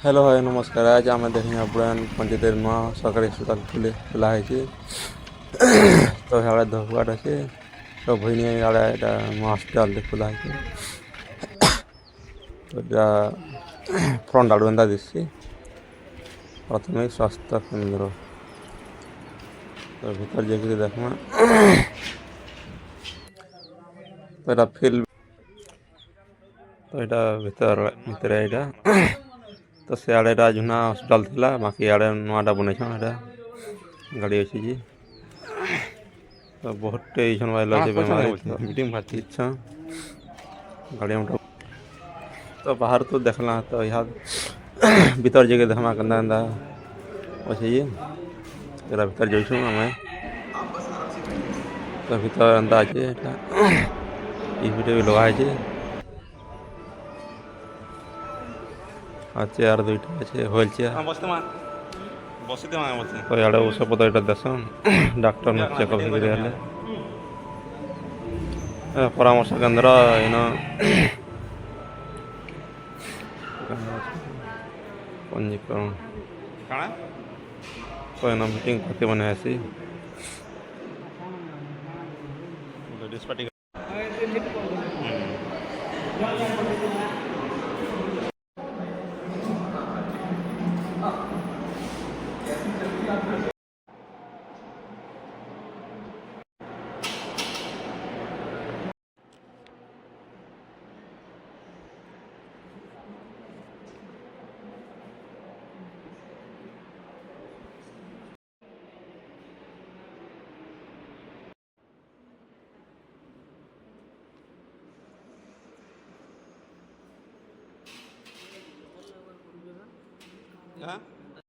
Hello भाई नमस्कार। आज आम देखें अपरान पंचायत नुआ सरकारी हस्पिटाल खोला है तो यहाँ धोबुआट अच्छे तो भईनी आड़े नुआ हस्पिटाल खोला है तो फ्रंट आड़ू एंता दिशी प्राथमिक स्वास्थ्य केंद्र तो भीतर जाकर देखमा तो यहाँ फिल्ड तो यहाँ भीतर भीतर यहाँ तो सियाड़े जुना हस्पिटाल थिला बाकी आड़े नुआटा बने गाड़ी अच्छी जी तो बहुत टेंशन वाला बेमारी मीटिंग भर्ती इच्छा गाड़ी में तो बाहर तो देखला तो यहाँ भीतर जगह देखमा कंदा कंदा अच्छे जी तेरा भीतर जाइछुं आमे तो भीतर अंदा अच्छे टीवी भी लगा है चेयर दुईटा अच्छे व्हील चेयर तो इे ଔଷଧ पत्र यहाँ देसन डाक्टर ने चेकअप परामर्श केन्द्र इन पंजीकरण तो इन मीटिंग करते बने आसी हाँ